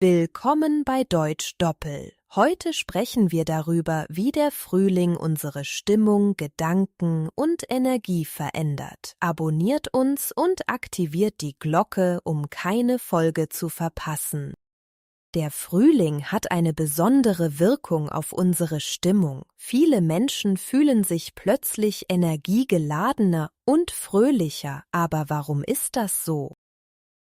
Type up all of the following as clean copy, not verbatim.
Willkommen bei Deutsch Doppel. Heute sprechen wir darüber, wie der Frühling unsere Stimmung, Gedanken und Energie verändert. Abonniert uns und aktiviert die Glocke, um keine Folge zu verpassen. Der Frühling hat eine besondere Wirkung auf unsere Stimmung. Viele Menschen fühlen sich plötzlich energiegeladener und fröhlicher. Aber warum ist das so?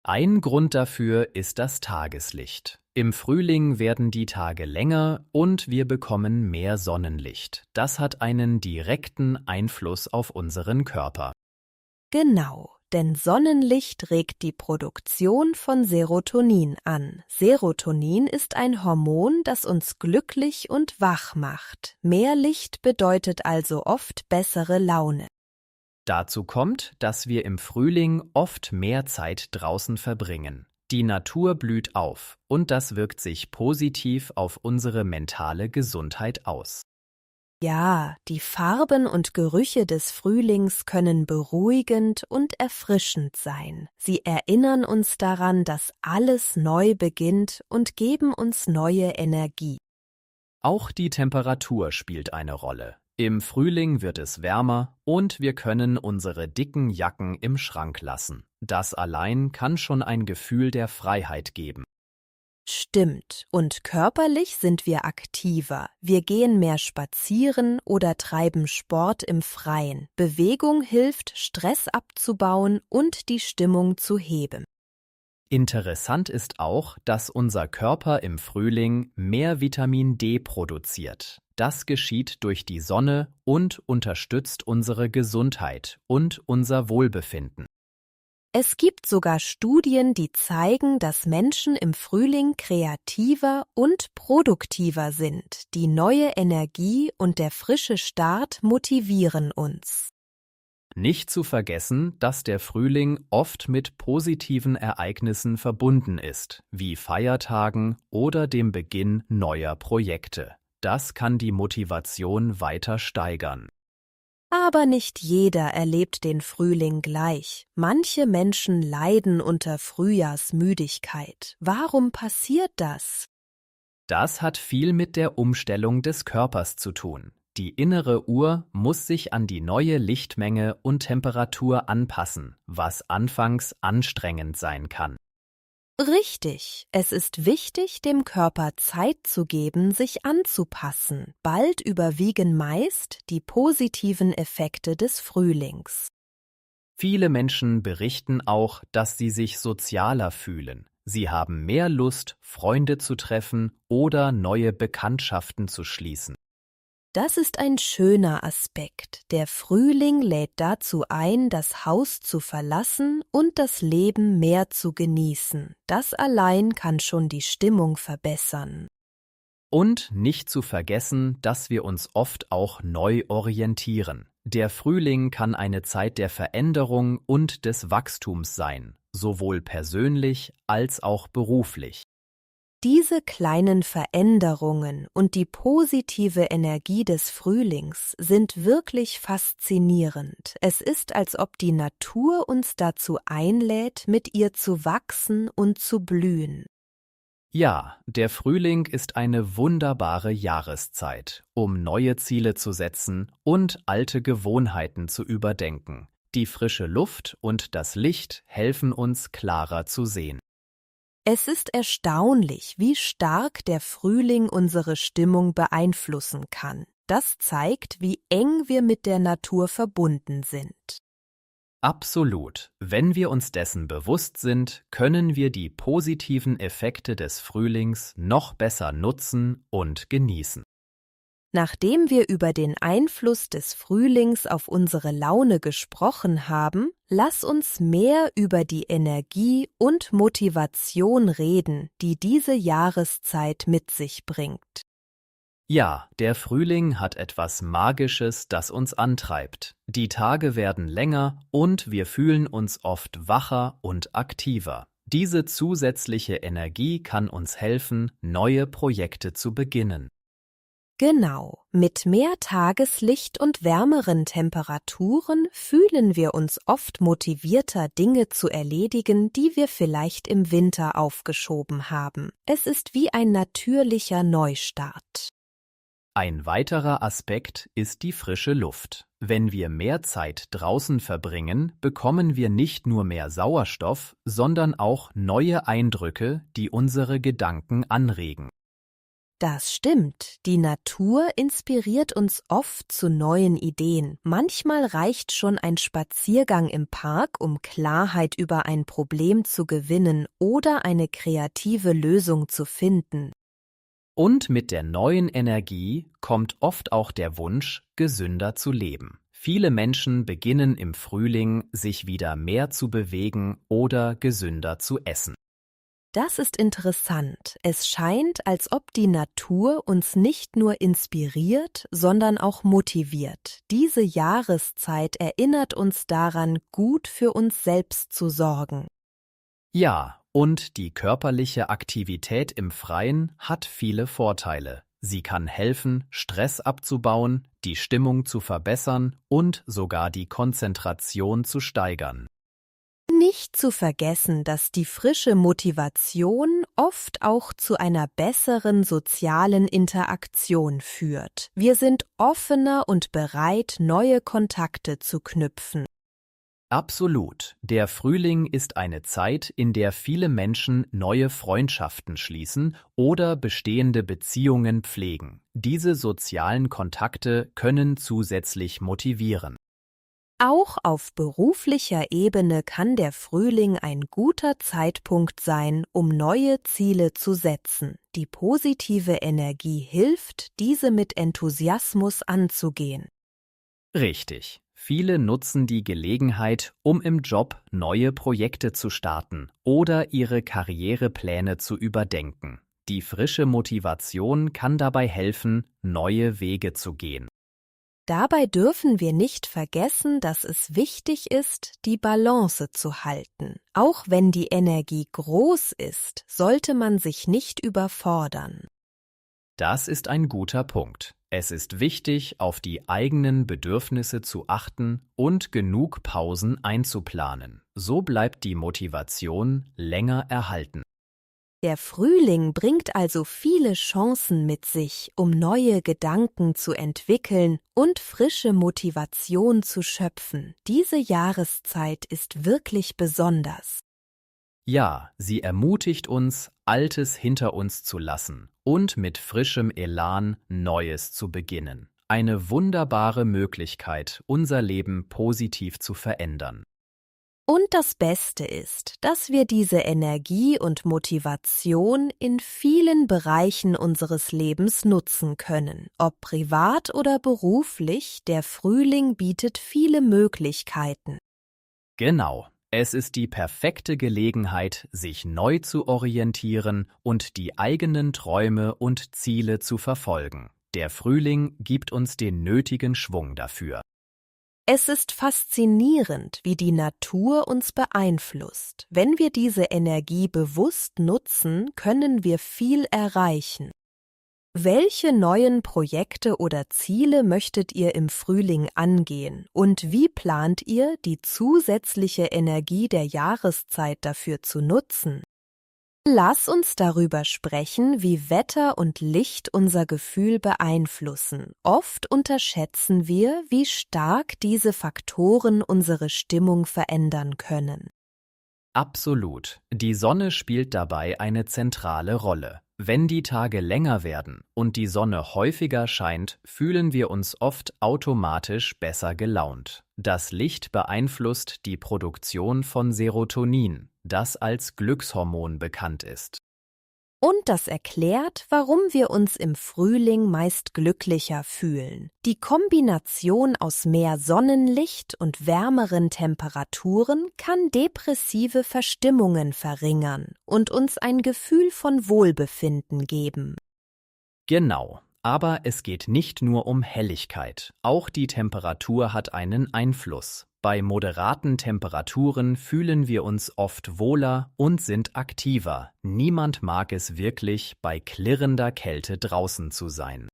Ein Grund dafür ist das Tageslicht. Im Frühling werden die Tage länger und wir bekommen mehr Sonnenlicht. Das hat einen direkten Einfluss auf unseren Körper. Genau, denn Sonnenlicht regt die Produktion von Serotonin an. Serotonin ist ein Hormon, das uns glücklich und wach macht. Mehr Licht bedeutet also oft bessere Laune. Dazu kommt, dass wir im Frühling oft mehr Zeit draußen verbringen. Die Natur blüht auf und das wirkt sich positiv auf unsere mentale Gesundheit aus. Ja, die Farben und Gerüche des Frühlings können beruhigend und erfrischend sein. Sie erinnern uns daran, dass alles neu beginnt und geben uns neue Energie. Auch die Temperatur spielt eine Rolle. Im Frühling wird es wärmer und wir können unsere dicken Jacken im Schrank lassen. Das allein kann schon ein Gefühl der Freiheit geben. Stimmt, und körperlich sind wir aktiver. Wir gehen mehr spazieren oder treiben Sport im Freien. Bewegung hilft, Stress abzubauen und die Stimmung zu heben. Interessant ist auch, dass unser Körper im Frühling mehr Vitamin D produziert. Das geschieht durch die Sonne und unterstützt unsere Gesundheit und unser Wohlbefinden. Es gibt sogar Studien, die zeigen, dass Menschen im Frühling kreativer und produktiver sind. Die neue Energie und der frische Start motivieren uns. Nicht zu vergessen, dass der Frühling oft mit positiven Ereignissen verbunden ist, wie Feiertagen oder dem Beginn neuer Projekte. Das kann die Motivation weiter steigern. Aber nicht jeder erlebt den Frühling gleich. Manche Menschen leiden unter Frühjahrsmüdigkeit. Warum passiert das? Das hat viel mit der Umstellung des Körpers zu tun. Die innere Uhr muss sich an die neue Lichtmenge und Temperatur anpassen, was anfangs anstrengend sein kann. Richtig, es ist wichtig, dem Körper Zeit zu geben, sich anzupassen. Bald überwiegen meist die positiven Effekte des Frühlings. Viele Menschen berichten auch, dass sie sich sozialer fühlen. Sie haben mehr Lust, Freunde zu treffen oder neue Bekanntschaften zu schließen. Das ist ein schöner Aspekt. Der Frühling lädt dazu ein, das Haus zu verlassen und das Leben mehr zu genießen. Das allein kann schon die Stimmung verbessern. Und nicht zu vergessen, dass wir uns oft auch neu orientieren. Der Frühling kann eine Zeit der Veränderung und des Wachstums sein, sowohl persönlich als auch beruflich. Diese kleinen Veränderungen und die positive Energie des Frühlings sind wirklich faszinierend. Es ist, als ob die Natur uns dazu einlädt, mit ihr zu wachsen und zu blühen. Ja, der Frühling ist eine wunderbare Jahreszeit, um neue Ziele zu setzen und alte Gewohnheiten zu überdenken. Die frische Luft und das Licht helfen uns, klarer zu sehen. Es ist erstaunlich, wie stark der Frühling unsere Stimmung beeinflussen kann. Das zeigt, wie eng wir mit der Natur verbunden sind. Absolut. Wenn wir uns dessen bewusst sind, können wir die positiven Effekte des Frühlings noch besser nutzen und genießen. Nachdem wir über den Einfluss des Frühlings auf unsere Laune gesprochen haben, lass uns mehr über die Energie und Motivation reden, die diese Jahreszeit mit sich bringt. Ja, der Frühling hat etwas Magisches, das uns antreibt. Die Tage werden länger und wir fühlen uns oft wacher und aktiver. Diese zusätzliche Energie kann uns helfen, neue Projekte zu beginnen. Genau, mit mehr Tageslicht und wärmeren Temperaturen fühlen wir uns oft motivierter, Dinge zu erledigen, die wir vielleicht im Winter aufgeschoben haben. Es ist wie ein natürlicher Neustart. Ein weiterer Aspekt ist die frische Luft. Wenn wir mehr Zeit draußen verbringen, bekommen wir nicht nur mehr Sauerstoff, sondern auch neue Eindrücke, die unsere Gedanken anregen. Das stimmt. Die Natur inspiriert uns oft zu neuen Ideen. Manchmal reicht schon ein Spaziergang im Park, um Klarheit über ein Problem zu gewinnen oder eine kreative Lösung zu finden. Und mit der neuen Energie kommt oft auch der Wunsch, gesünder zu leben. Viele Menschen beginnen im Frühling, sich wieder mehr zu bewegen oder gesünder zu essen. Das ist interessant. Es scheint, als ob die Natur uns nicht nur inspiriert, sondern auch motiviert. Diese Jahreszeit erinnert uns daran, gut für uns selbst zu sorgen. Ja, und die körperliche Aktivität im Freien hat viele Vorteile. Sie kann helfen, Stress abzubauen, die Stimmung zu verbessern und sogar die Konzentration zu steigern. Nicht zu vergessen, dass die frische Motivation oft auch zu einer besseren sozialen Interaktion führt. Wir sind offener und bereit, neue Kontakte zu knüpfen. Absolut. Der Frühling ist eine Zeit, in der viele Menschen neue Freundschaften schließen oder bestehende Beziehungen pflegen. Diese sozialen Kontakte können zusätzlich motivieren. Auch auf beruflicher Ebene kann der Frühling ein guter Zeitpunkt sein, um neue Ziele zu setzen. Die positive Energie hilft, diese mit Enthusiasmus anzugehen. Richtig. Viele nutzen die Gelegenheit, um im Job neue Projekte zu starten oder ihre Karrierepläne zu überdenken. Die frische Motivation kann dabei helfen, neue Wege zu gehen. Dabei dürfen wir nicht vergessen, dass es wichtig ist, die Balance zu halten. Auch wenn die Energie groß ist, sollte man sich nicht überfordern. Das ist ein guter Punkt. Es ist wichtig, auf die eigenen Bedürfnisse zu achten und genug Pausen einzuplanen. So bleibt die Motivation länger erhalten. Der Frühling bringt also viele Chancen mit sich, um neue Gedanken zu entwickeln und frische Motivation zu schöpfen. Diese Jahreszeit ist wirklich besonders. Ja, sie ermutigt uns, Altes hinter uns zu lassen und mit frischem Elan Neues zu beginnen. Eine wunderbare Möglichkeit, unser Leben positiv zu verändern. Und das Beste ist, dass wir diese Energie und Motivation in vielen Bereichen unseres Lebens nutzen können. Ob privat oder beruflich, der Frühling bietet viele Möglichkeiten. Genau. Es ist die perfekte Gelegenheit, sich neu zu orientieren und die eigenen Träume und Ziele zu verfolgen. Der Frühling gibt uns den nötigen Schwung dafür. Es ist faszinierend, wie die Natur uns beeinflusst. Wenn wir diese Energie bewusst nutzen, können wir viel erreichen. Welche neuen Projekte oder Ziele möchtet ihr im Frühling angehen und wie plant ihr, die zusätzliche Energie der Jahreszeit dafür zu nutzen? Lass uns darüber sprechen, wie Wetter und Licht unser Gefühl beeinflussen. Oft unterschätzen wir, wie stark diese Faktoren unsere Stimmung verändern können. Absolut. Die Sonne spielt dabei eine zentrale Rolle. Wenn die Tage länger werden und die Sonne häufiger scheint, fühlen wir uns oft automatisch besser gelaunt. Das Licht beeinflusst die Produktion von Serotonin, das als Glückshormon bekannt ist. Und das erklärt, warum wir uns im Frühling meist glücklicher fühlen. Die Kombination aus mehr Sonnenlicht und wärmeren Temperaturen kann depressive Verstimmungen verringern und uns ein Gefühl von Wohlbefinden geben. Genau, aber es geht nicht nur um Helligkeit. Auch die Temperatur hat einen Einfluss. Bei moderaten Temperaturen fühlen wir uns oft wohler und sind aktiver. Niemand mag es wirklich, bei klirrender Kälte draußen zu sein.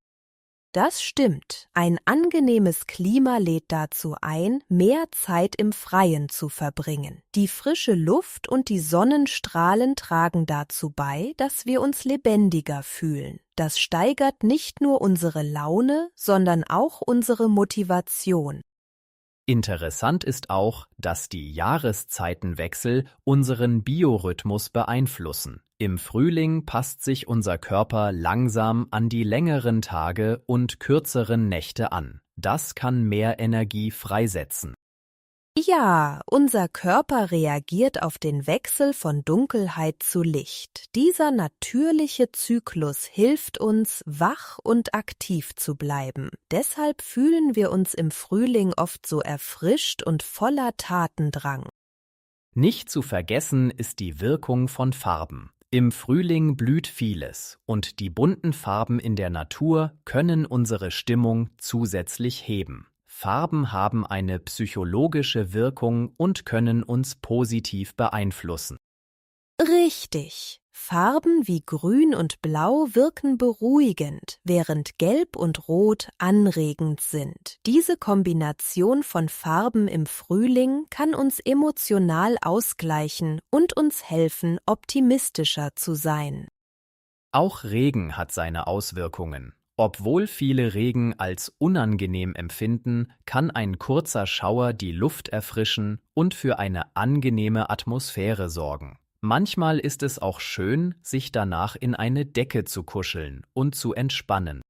Das stimmt. Ein angenehmes Klima lädt dazu ein, mehr Zeit im Freien zu verbringen. Die frische Luft und die Sonnenstrahlen tragen dazu bei, dass wir uns lebendiger fühlen. Das steigert nicht nur unsere Laune, sondern auch unsere Motivation. Interessant ist auch, dass die Jahreszeitenwechsel unseren Biorhythmus beeinflussen. Im Frühling passt sich unser Körper langsam an die längeren Tage und kürzeren Nächte an. Das kann mehr Energie freisetzen. Ja, unser Körper reagiert auf den Wechsel von Dunkelheit zu Licht. Dieser natürliche Zyklus hilft uns, wach und aktiv zu bleiben. Deshalb fühlen wir uns im Frühling oft so erfrischt und voller Tatendrang. Nicht zu vergessen ist die Wirkung von Farben. Im Frühling blüht vieles und die bunten Farben in der Natur können unsere Stimmung zusätzlich heben. Farben haben eine psychologische Wirkung und können uns positiv beeinflussen. Richtig. Farben wie Grün und Blau wirken beruhigend, während Gelb und Rot anregend sind. Diese Kombination von Farben im Frühling kann uns emotional ausgleichen und uns helfen, optimistischer zu sein. Auch Regen hat seine Auswirkungen. Obwohl viele Regen als unangenehm empfinden, kann ein kurzer Schauer die Luft erfrischen und für eine angenehme Atmosphäre sorgen. Manchmal ist es auch schön, sich danach in eine Decke zu kuscheln und zu entspannen.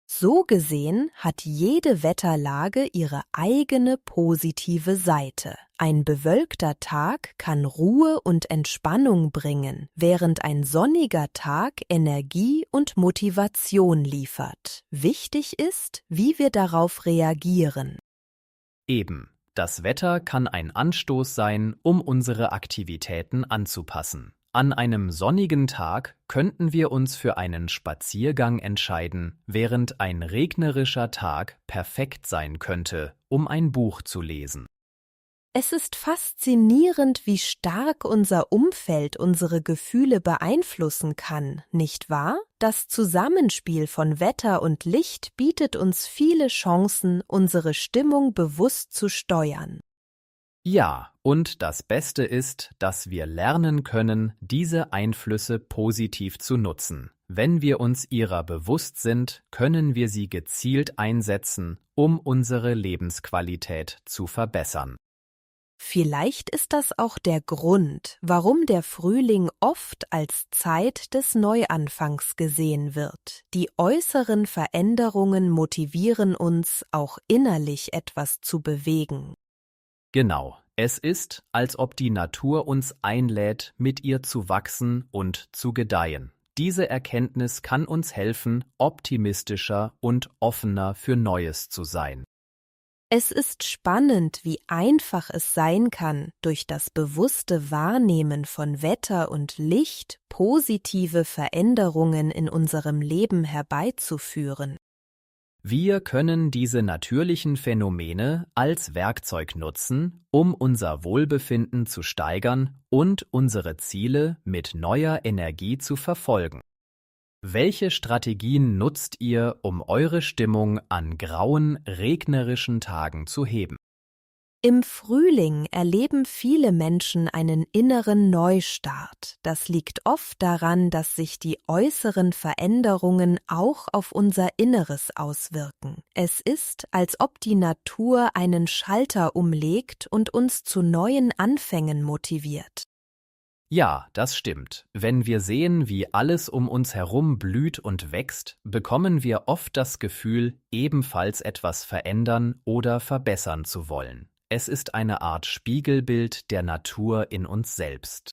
So gesehen hat jede Wetterlage ihre eigene positive Seite. Ein bewölkter Tag kann Ruhe und Entspannung bringen, während ein sonniger Tag Energie und Motivation liefert. Wichtig ist, wie wir darauf reagieren. Eben, das Wetter kann ein Anstoß sein, um unsere Aktivitäten anzupassen. An einem sonnigen Tag könnten wir uns für einen Spaziergang entscheiden, während ein regnerischer Tag perfekt sein könnte, um ein Buch zu lesen. Es ist faszinierend, wie stark unser Umfeld unsere Gefühle beeinflussen kann, nicht wahr? Das Zusammenspiel von Wetter und Licht bietet uns viele Chancen, unsere Stimmung bewusst zu steuern. Ja, und das Beste ist, dass wir lernen können, diese Einflüsse positiv zu nutzen. Wenn wir uns ihrer bewusst sind, können wir sie gezielt einsetzen, um unsere Lebensqualität zu verbessern. Vielleicht ist das auch der Grund, warum der Frühling oft als Zeit des Neuanfangs gesehen wird. Die äußeren Veränderungen motivieren uns, auch innerlich etwas zu bewegen. Genau, es ist, als ob die Natur uns einlädt, mit ihr zu wachsen und zu gedeihen. Diese Erkenntnis kann uns helfen, optimistischer und offener für Neues zu sein. Es ist spannend, wie einfach es sein kann, durch das bewusste Wahrnehmen von Wetter und Licht positive Veränderungen in unserem Leben herbeizuführen. Wir können diese natürlichen Phänomene als Werkzeug nutzen, um unser Wohlbefinden zu steigern und unsere Ziele mit neuer Energie zu verfolgen. Welche Strategien nutzt ihr, um eure Stimmung an grauen, regnerischen Tagen zu heben? Im Frühling erleben viele Menschen einen inneren Neustart. Das liegt oft daran, dass sich die äußeren Veränderungen auch auf unser Inneres auswirken. Es ist, als ob die Natur einen Schalter umlegt und uns zu neuen Anfängen motiviert. Ja, das stimmt. Wenn wir sehen, wie alles um uns herum blüht und wächst, bekommen wir oft das Gefühl, ebenfalls etwas verändern oder verbessern zu wollen. Es ist eine Art Spiegelbild der Natur in uns selbst.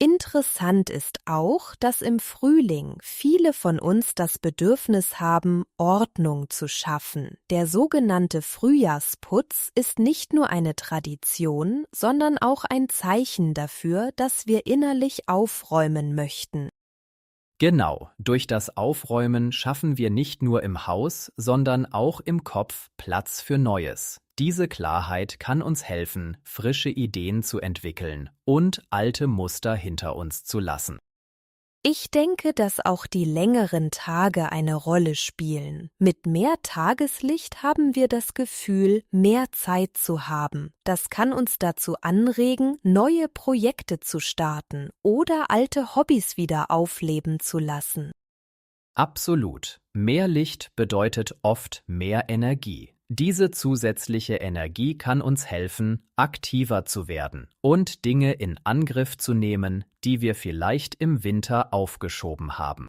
Interessant ist auch, dass im Frühling viele von uns das Bedürfnis haben, Ordnung zu schaffen. Der sogenannte Frühjahrsputz ist nicht nur eine Tradition, sondern auch ein Zeichen dafür, dass wir innerlich aufräumen möchten. Genau, durch das Aufräumen schaffen wir nicht nur im Haus, sondern auch im Kopf Platz für Neues. Diese Klarheit kann uns helfen, frische Ideen zu entwickeln und alte Muster hinter uns zu lassen. Ich denke, dass auch die längeren Tage eine Rolle spielen. Mit mehr Tageslicht haben wir das Gefühl, mehr Zeit zu haben. Das kann uns dazu anregen, neue Projekte zu starten oder alte Hobbys wieder aufleben zu lassen. Absolut. Mehr Licht bedeutet oft mehr Energie. Diese zusätzliche Energie kann uns helfen, aktiver zu werden und Dinge in Angriff zu nehmen, die wir vielleicht im Winter aufgeschoben haben.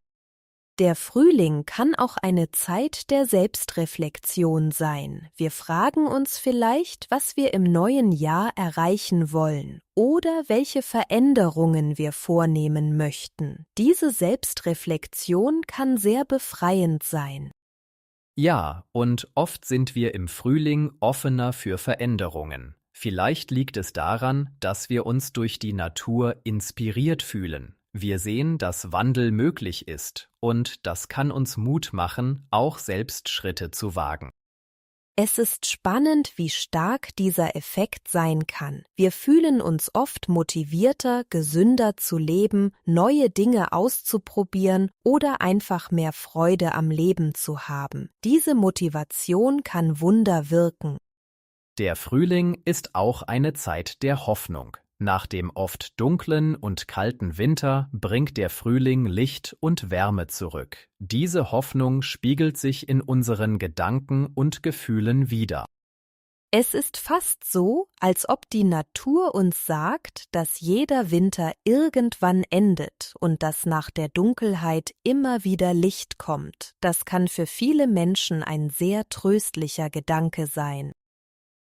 Der Frühling kann auch eine Zeit der Selbstreflexion sein. Wir fragen uns vielleicht, was wir im neuen Jahr erreichen wollen oder welche Veränderungen wir vornehmen möchten. Diese Selbstreflexion kann sehr befreiend sein. Ja, und oft sind wir im Frühling offener für Veränderungen. Vielleicht liegt es daran, dass wir uns durch die Natur inspiriert fühlen. Wir sehen, dass Wandel möglich ist, und das kann uns Mut machen, auch selbst Schritte zu wagen. Es ist spannend, wie stark dieser Effekt sein kann. Wir fühlen uns oft motivierter, gesünder zu leben, neue Dinge auszuprobieren oder einfach mehr Freude am Leben zu haben. Diese Motivation kann Wunder wirken. Der Frühling ist auch eine Zeit der Hoffnung. Nach dem oft dunklen und kalten Winter bringt der Frühling Licht und Wärme zurück. Diese Hoffnung spiegelt sich in unseren Gedanken und Gefühlen wider. Es ist fast so, als ob die Natur uns sagt, dass jeder Winter irgendwann endet und dass nach der Dunkelheit immer wieder Licht kommt. Das kann für viele Menschen ein sehr tröstlicher Gedanke sein.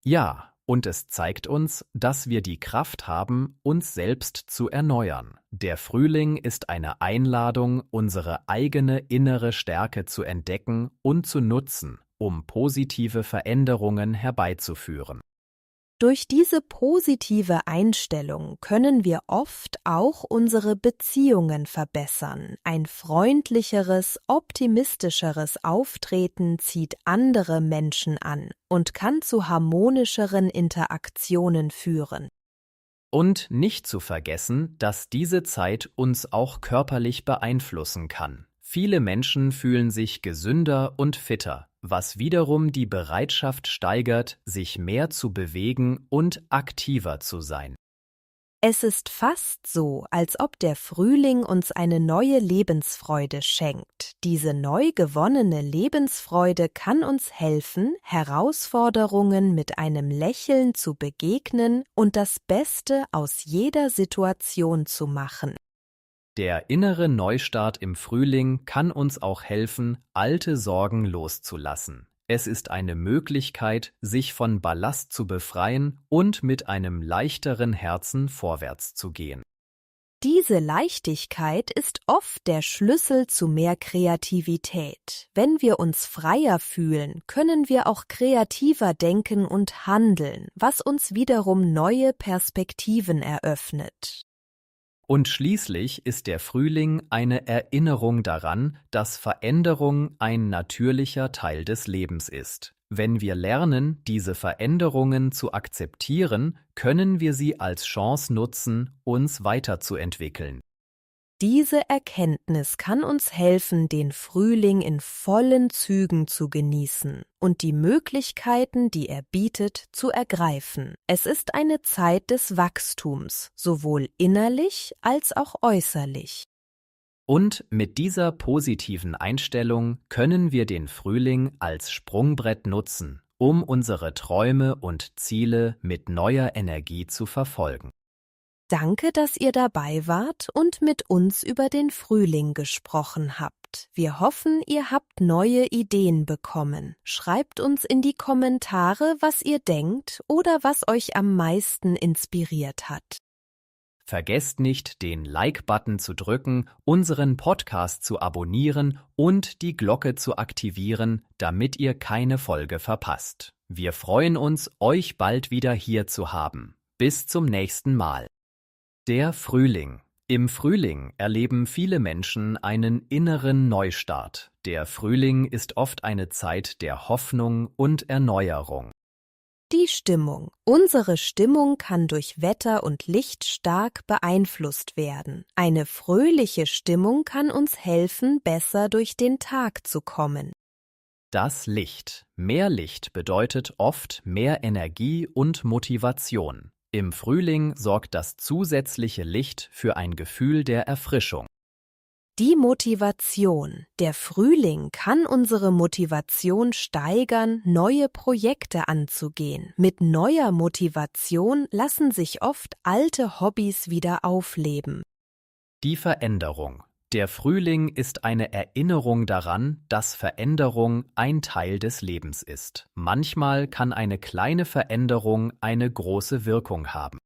Ja, und es zeigt uns, dass wir die Kraft haben, uns selbst zu erneuern. Der Frühling ist eine Einladung, unsere eigene innere Stärke zu entdecken und zu nutzen, um positive Veränderungen herbeizuführen. Durch diese positive Einstellung können wir oft auch unsere Beziehungen verbessern. Ein freundlicheres, optimistischeres Auftreten zieht andere Menschen an und kann zu harmonischeren Interaktionen führen. Und nicht zu vergessen, dass diese Zeit uns auch körperlich beeinflussen kann. Viele Menschen fühlen sich gesünder und fitter, was wiederum die Bereitschaft steigert, sich mehr zu bewegen und aktiver zu sein. Es ist fast so, als ob der Frühling uns eine neue Lebensfreude schenkt. Diese neu gewonnene Lebensfreude kann uns helfen, Herausforderungen mit einem Lächeln zu begegnen und das Beste aus jeder Situation zu machen. Der innere Neustart im Frühling kann uns auch helfen, alte Sorgen loszulassen. Es ist eine Möglichkeit, sich von Ballast zu befreien und mit einem leichteren Herzen vorwärts zu gehen. Diese Leichtigkeit ist oft der Schlüssel zu mehr Kreativität. Wenn wir uns freier fühlen, können wir auch kreativer denken und handeln, was uns wiederum neue Perspektiven eröffnet. Und schließlich ist der Frühling eine Erinnerung daran, dass Veränderung ein natürlicher Teil des Lebens ist. Wenn wir lernen, diese Veränderungen zu akzeptieren, können wir sie als Chance nutzen, uns weiterzuentwickeln. Diese Erkenntnis kann uns helfen, den Frühling in vollen Zügen zu genießen und die Möglichkeiten, die er bietet, zu ergreifen. Es ist eine Zeit des Wachstums, sowohl innerlich als auch äußerlich. Und mit dieser positiven Einstellung können wir den Frühling als Sprungbrett nutzen, um unsere Träume und Ziele mit neuer Energie zu verfolgen. Danke, dass ihr dabei wart und mit uns über den Frühling gesprochen habt. Wir hoffen, ihr habt neue Ideen bekommen. Schreibt uns in die Kommentare, was ihr denkt oder was euch am meisten inspiriert hat. Vergesst nicht, den Like-Button zu drücken, unseren Podcast zu abonnieren und die Glocke zu aktivieren, damit ihr keine Folge verpasst. Wir freuen uns, euch bald wieder hier zu haben. Bis zum nächsten Mal. Der Frühling. Im Frühling erleben viele Menschen einen inneren Neustart. Der Frühling ist oft eine Zeit der Hoffnung und Erneuerung. Die Stimmung. Unsere Stimmung kann durch Wetter und Licht stark beeinflusst werden. Eine fröhliche Stimmung kann uns helfen, besser durch den Tag zu kommen. Das Licht. Mehr Licht bedeutet oft mehr Energie und Motivation. Im Frühling sorgt das zusätzliche Licht für ein Gefühl der Erfrischung. Die Motivation. Der Frühling kann unsere Motivation steigern, neue Projekte anzugehen. Mit neuer Motivation lassen sich oft alte Hobbys wieder aufleben. Die Veränderung. Der Frühling ist eine Erinnerung daran, dass Veränderung ein Teil des Lebens ist. Manchmal kann eine kleine Veränderung eine große Wirkung haben.